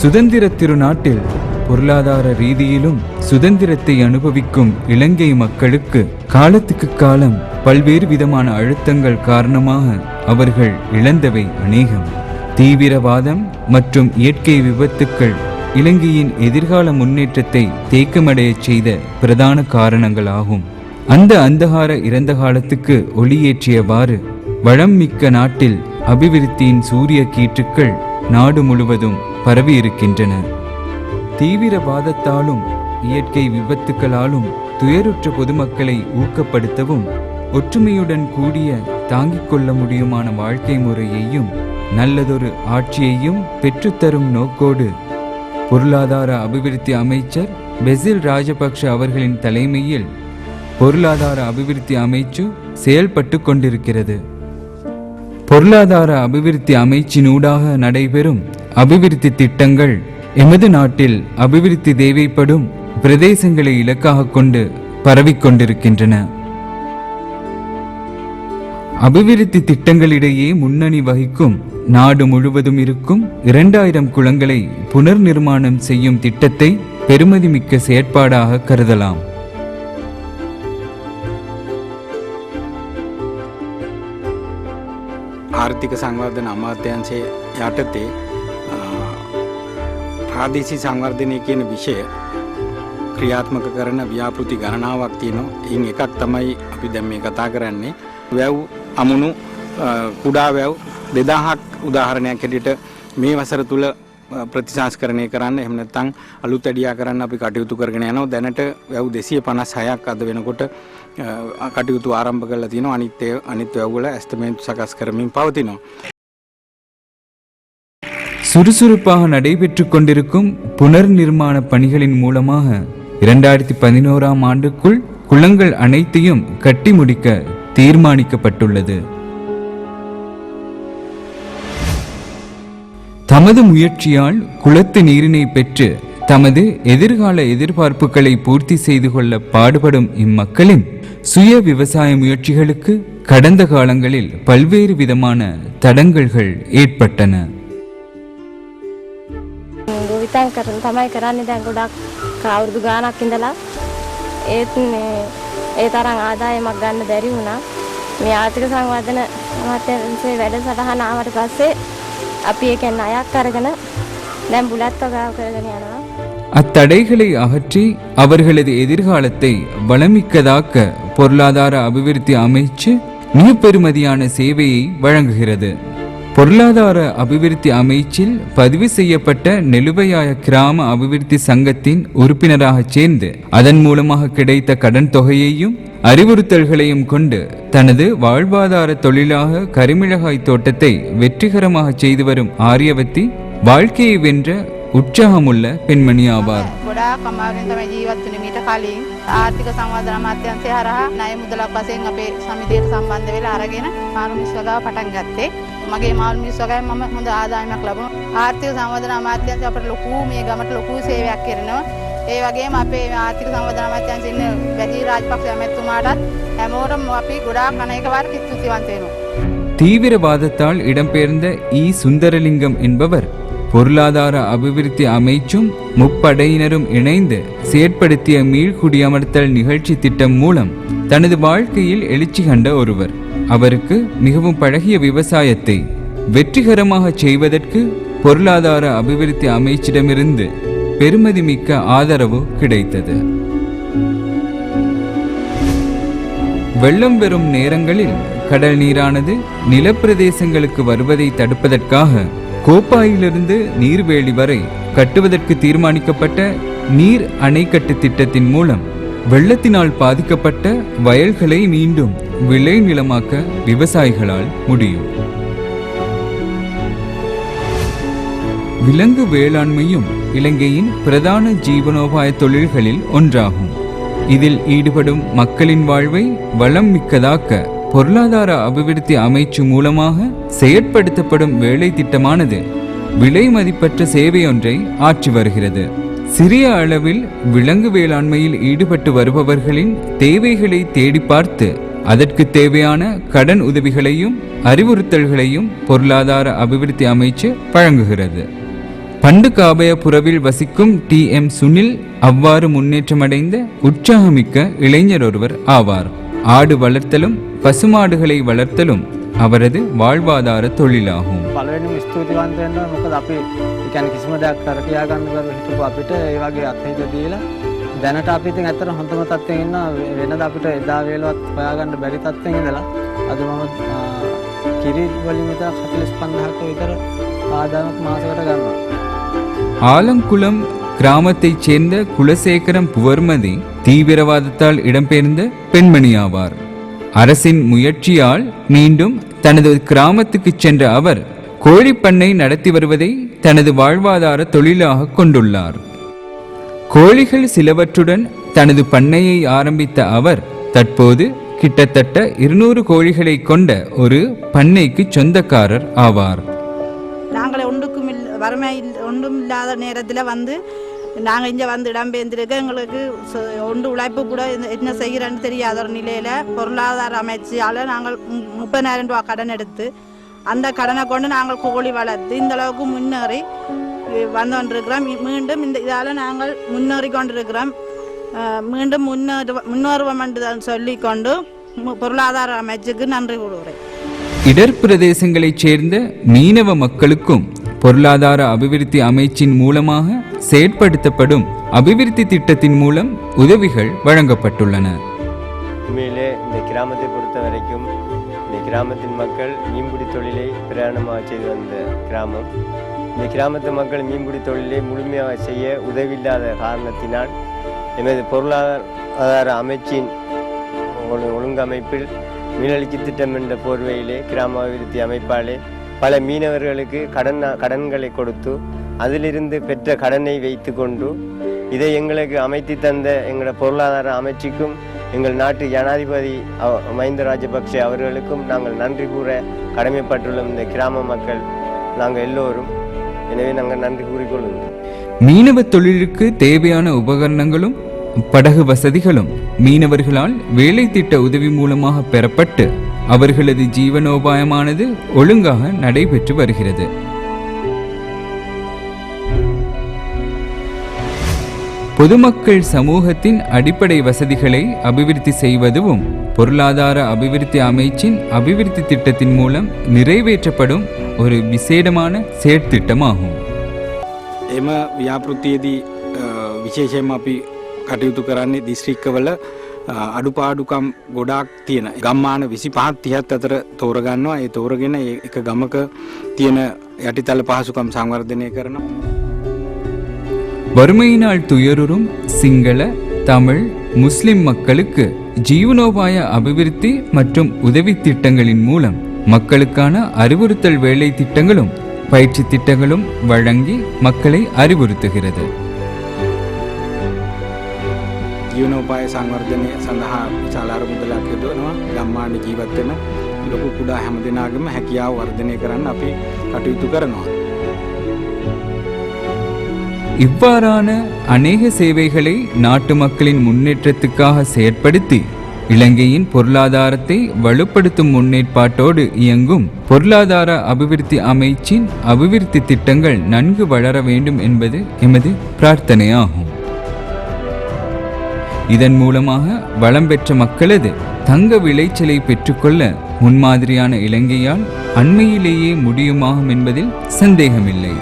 சுதந்திர திருநாட்டில் பொருளாதார ரீதியிலும் சுதந்திரத்தை அனுபவிக்கும் இலங்கை மக்களுக்கு காலத்துக்கு காலம் பல்வேறு விதமான அழுத்தங்கள் காரணமாக அவர்கள் இழந்தவை அநேகம். தீவிரவாதம் மற்றும் இயற்கை விபத்துக்கள் இலங்கையின் எதிர்கால முன்னேற்றத்தை தேக்கமடைய செய்த பிரதான காரணங்களாகும். அந்த அந்தகார இறந்த காலத்துக்கு ஒளியேற்றியவாறு வளம் மிக்க நாட்டில் அபிவிருத்தியின் சூரிய கீற்றுக்கள் நாடு முழுவதும் பரவி இருக்கின்றன. தீவிரவாதத்தாலும் இயற்கை விபத்துக்களாலும் துயருற்ற பொதுமக்களை ஊக்கப்படுத்தவும் ஒற்றுமையுடன் கூடிய தாங்கிக் கொள்ள முடியுமான வாழ்க்கை முறையையும் நல்லதொரு ஆட்சியையும் பெற்றுத்தரும் நோக்கோடு பொருளாதார அபிவிருத்தி அமைச்சர் பெசில் ராஜபக்ஷ அவர்களின் தலைமையில் பொருளாதார அபிவிருத்தி அமைச்சு செயல்பட்டு கொண்டிருக்கிறது. பொருளாதார அபிவிருத்தி அமைச்சினூடாக நடைபெறும் அபிவிருத்தி திட்டங்கள் எமது நாட்டில் அபிவிருத்தி தேவைப்படும் பிரதேசங்களை இலக்காக கொண்டு பரவிக்கொண்டிருக்கின்றன. அபிவிருத்தி திட்டங்களிடையே முன்னணி வகிக்கும் நாடு முழுவதும் இருக்கும் 2000 குளங்களை புனர் நிர்மாணம் செய்யும் திட்டத்தை பெருமதிமிக்க செயற்பாடாக கருதலாம். ආර්ථික සංවර්ධන අමාත්‍යාංශයේ යටතේ ප්‍රාදේශීය සංවර්ධනය කියන විෂය ක්‍රියාත්මක කරන ව්‍යාපෘති ගණනාවක් තියෙනවා. ඉන් එකක් තමයි අපි දැන් මේ කතා කරන්නේ. වැව් අමුණු කුඩා වැව් 2000ක් උදාහරණයක් හැටියට මේ වසර තුල ප්‍රතිසංස්කරණය කරන්න එහෙම නැත්නම් අලුත් ඇඩියා කරන්න අපි කටයුතු කරගෙන යනවා. දැනට වැව් 256ක් අද වෙනකොට කටයුතු ආරම්භ කරලා තිනවා. අනිත් වැව් වල ඇස්තමේන්තු සකස් කරමින් පවතිනවා. சுறுசுறுப்பாக நடைபெற்று கொண்டிருக்கும் புனர் நிர்மாண பணிகளின் மூலமாக 2011ஆம் ஆண்டுக்குள் குளங்கள் அனைத்தையும் கட்டி முடிக்க தீர்மானிக்கப்பட்டுள்ளது. தமது முயற்சியால் குளத்து நீரினை பெற்று தமது எதிர்கால எதிர்பார்ப்புகளை பூர்த்தி செய்து கொள்ள பாடுபடும் இம்மக்களின் சுய விவசாய முயற்சிகளுக்கு கடந்த காலங்களில் பல்வேறு விதமான தடங்கல்கள் ஏற்பட்டன. ගොවිතැන් කරන තමයි කරන්නේ දැන් ගොඩක් අවුරුදු ගාණක් ඉඳලා ඒත් ඒ තරම් ආදායමක් ගන්න බැරි වුණා. මේ ආර්ථික සංවර්ධන අමාත්‍යාංශයේ වැඩසටහන ආවට පස්සේ අපි ඒකෙන් ණයක් අරගෙන දැන් බුලත් වගාව කරගෙන යනවා. அத்தடைகளை அகற்றி அவர்களது எதிர்காலத்தை வளமிக்கதாக்க பொருளாதார அபிவிருத்தி அமைச்சு மிக பெருமதியான சேவையை வழங்குகிறது. பொருளாதார அபிவிருத்தி அமைச்சில் பதிவு செய்யப்பட்ட நெலுவையாய கிராம அபிவிருத்தி சங்கத்தின் உறுப்பினராக சேர்ந்து அதன் மூலமாக கிடைத்த கடன் தொகையையும் அறிவுறுத்தல்களையும் கொண்டு தனது வாழ்வாதார தொழிலாக கரிமிளகாய் தோட்டத்தை வெற்றிகரமாக செய்து வரும் ஆரியவத்தி வாழ்க்கையை வென்ற උත්සාහමුල්ල පෙන්මණි ආවාர். ගොඩාක් අමාරුවෙන් තමයි ජීවත් වුනේ මීට කලින්. ආර්ථික සංවර්ධන අමාත්‍යාංශය හරහා ණය මුදලක් වශයෙන් අපේ සමිතියට සම්බන්ධ වෙලා අරගෙන මාළු මිස් වගාව පටන් ගත්තේ. මගේ මාළු මිස් වගාවෙන් මම හොඳ ආදායමක් ලැබුණා. ආර්ථික සංවර්ධන අමාත්‍යාංශය අපට ලොකු මේ ගමට ලොකු සේවයක් කරනවා. ඒ වගේම අපේ ආර්ථික සංවර්ධන අමාත්‍යාංශයේ ඉන්න බැදී රාජපක්ෂ ඇමතුමාටත් හැමෝටම අපි ගොඩාක් අනේක වාර ස්තුතිවන්ත වෙනවා. தீவிரவாதத்தால் இடம்பெயர்ந்த சுந்தரலிங்கம் என்பவர் பொருளாதார அபிவிருத்தி அமைச்சும் முப்படையினரும் இணைந்து செயற்படுத்திய மீள்குடியமர்த்தல் நிகழ்ச்சி திட்டம் மூலம் தனது வாழ்க்கையில் எழுச்சி கண்ட ஒருவர். அவருக்கு மிகவும் பழகிய விவசாயத்தை வெற்றிகரமாக செய்வதற்கு பொருளாதார அபிவிருத்தி அமைச்சிடமிருந்து பெருமதிமிக்க ஆதரவு கிடைத்தது. வெள்ளம் பெறும் நேரங்களில் கடல் நீரானது நிலப்பிரதேசங்களுக்கு வருவதை தடுப்பதற்காக கோப்பாயிலிருந்து நீர்வேலி வரை கட்டுவதற்கு தீர்மானிக்கப்பட்ட நீர் அணைக்கட்டு திட்டத்தின் மூலம் வெள்ளத்தினால் பாதிக்கப்பட்ட வயல்களை மீண்டும் விளை நிலமாக்க விவசாயிகளால் முடியும். விலங்கு வேளாண்மையும் இலங்கையின் பிரதான ஜீவனோபாய தொழில்களில் ஒன்றாகும். இதில் ஈடுபடும் மக்களின் வாழ்வை வளம் மிக்கதாக்க பொருளாதார அபிவிருத்தி அமைச்சு மூலமாக செயற்படுத்தப்படும் வேலை திட்டமானது விலை மதிப்பற்ற சேவை ஒன்றை ஆற்றி வருகிறது. சிறிய அளவில் விலங்கு வேளாண்மையில் ஈடுபட்டு வருபவர்களின் தேவைகளை தேடி பார்த்து அதற்கு தேவையான கடன் உதவிகளையும் அறிவுறுத்தல்களையும் பொருளாதார அபிவிருத்தி அமைச்சு வழங்குகிறது. பண்டுகாபயபுரவில் வசிக்கும் TM சுனில் அவ்வாறு முன்னேற்றமடைந்த உற்சாகமிக்க இளைஞர் ஒருவர் ஆவார். ஆடு வளர்த்தலும் பசுமாடுகளை வளர்த்தலும் அவரது வாழ்வாதார தொழிலாகும். පළවෙනිම ස්තුතිවන්ත වෙන්න මොකද අපි කියන්නේ කිසිම දෙයක් කර කියා ගන්න බැරුව හිටපු අපිට ඒ වගේ අත්හිත දීලා දැනට අපි ඉතින් ඇත්තට හොඳම තත්ත්වයෙන් ඉන්නවා. වෙනද අපිට එදා වේලවත් හොයාගන්න බැරි තත්ත්වයෙන් ඉඳලා අද මම කිරි වලින් විතර 45000ක විතර ආදායමක් මාසෙකට ගන්නවා. ஆலங்குளம் கிராமத்தைச் சேர்ந்த குலசேகரம் புவர்மதி தீவிரவாதத்தால் இடம்பெயர்ந்த பெண்மணி ஆவார். அரசின் முயற்சியால் மீண்டும் தனது கிராமத்துக்கு சென்ற அவர் கோழிப்பண்ணை நடத்தி வருவதை தனது வாழ்வாதார தொழிலாக கொண்டுள்ளார். கோழிகள் சிலவற்றுடன் தனது பண்ணையை ஆரம்பித்த அவர் தற்போது கிட்டத்தட்ட 200 கோழிகளை கொண்ட ஒரு பண்ணைக்கு சொந்தக்காரர் ஆவார். நாங்கள் ஒன்றும் இல்லாத நேரத்தில் நாங்கள் இங்கே இடம்பெயர்ந்திருக்க எங்களுக்கு ஒன்று உழைப்பு கூட என்ன செய்கிறேன்னு தெரியாத ஒரு நிலையில் பொருளாதார அமைச்சால் நாங்கள் 30,000 ரூபா கடன் எடுத்து அந்த கடனை கொண்டு நாங்கள் கோழி வளர்த்து இந்த அளவுக்கு முன்னேறி வந்து கொண்டிருக்கிறோம். மீண்டும் இந்த இதால் நாங்கள் முன்னேறி கொண்டிருக்கிறோம். மீண்டும் முன்னேறுவோம் என்று சொல்லிக்கொண்டு பொருளாதார அமைச்சுக்கு நன்றி கூறுகிறேன். இடர் பிரதேசங்களைச் சேர்ந்த மீனவ மக்களுக்கும் பொருளாதார அபிவிருத்தி அமைச்சின் மூலமாக செயற்படுத்தப்படும் அபிவிருத்தி திட்டத்தின் மூலம் உதவிகள் வழங்கப்பட்டுள்ளன. உண்மையிலே இந்த கிராமத்தை பொறுத்த வரைக்கும் இந்த கிராமத்தின் மக்கள் மீன்பிடி தொழிலை பிரயாணமாக செய்து வந்த கிராமம். இந்த கிராமத்து மக்கள் மீன்பிடி தொழிலை முழுமையாக செய்ய உதவியில்லாத காரணத்தினால் எமது பொருளாதார அமைச்சின் ஒழுங்கமைப்பில் மீனளிக்கு திட்டம் என்ற போர்வையிலே கிராம அபிவிருத்தி அமைப்பாலே பல மீனவர்களுக்கு கடன்களை கொடுத்து அதிலிருந்து பெற்ற கடனை வைத்து கொண்டு இதை எங்களுக்கு அமைத்து தந்த எங்களோட பொருளாதார அமைச்சுக்கும் எங்கள் நாட்டு ஜனாதிபதி மஹிந்த ராஜபக்ஷ அவர்களுக்கும் நாங்கள் நன்றி கூற கடமைப்பட்டுள்ளோம். இந்த கிராம மக்கள் நாங்கள் எல்லோரும், எனவே நாங்கள் நன்றி கூறிக்கொள்ளுங்கள். மீனவ தொழிலுக்கு தேவையான உபகரணங்களும் படகு வசதிகளும் மீனவர்களால் வேலை திட்ட உதவி மூலமாக பெறப்பட்டு அவர்களது ஜீவனோபாயமானது ஒழுங்காக நடைபெற்று வருகிறது. பொதுமக்கள் சமூகத்தின் அடிப்படை வசதிகளை அபிவிருத்தி செய்வதும் பொருளாதார அபிவிருத்தி அமைச்சின் அபிவிருத்தி திட்டத்தின் மூலம் நிறைவேற்றப்படும் ஒரு விசேடமான செயற்திட்டமாகும். එම ව්‍යාපෘතියේදී විශේෂයෙන්ම අපි කටයුතු කරන්නේ දිස්ත්‍රික්කවල අඩුපාඩුකම් ගොඩාක් තියෙන ගම්මාන 25-30 අතර තෝරගන්නවා. ඒ තෝරගෙන එක ගමක තියෙන යටිතල පහසුකම් සංවර්ධනය කරනවා. வறுமையினால் துயருறும் சிங்கள, தமிழ், முஸ்லிம் மக்களுக்கு ஜீவனோபாய அபிவிருத்தி மற்றும் உதவி திட்டங்களின் மூலம் மக்களுக்கான அறிவுறுத்தல் வேலை திட்டங்களும் பயிற்சி திட்டங்களும் வழங்கி மக்களை அறிவுறுத்துகிறது. ජීවනෝපාය සංවර්ධනය සඳහා විශාල අරමුදලක් යොදවනවා. ගම්මාන ජීවත් වෙන ලොකු කුඩා හැම දෙනාගේම හැකියාව වර්ධනය කරන්න අපි කටයුතු කරනවා. இவ்வாறான அநேக சேவைகளை நாட்டு மக்களின் முன்னேற்றத்துக்காக செயற்படுத்தி இலங்கையின் பொருளாதாரத்தை வலுப்படுத்தும் முன்னேற்பாட்டோடு இயங்கும் பொருளாதார அபிவிருத்தி அமைச்சின் அபிவிருத்தி திட்டங்கள் நன்கு வளர வேண்டும் என்பது எமது பிரார்த்தனையாகும். இதன் மூலமாக வளம் பெற்ற மக்களது தங்க விளைச்சலை பெற்றுக்கொள்ள முன்மாதிரியான இலங்கையால் அண்மையிலேயே முடியுமாகும் என்பதில் சந்தேகமில்லை.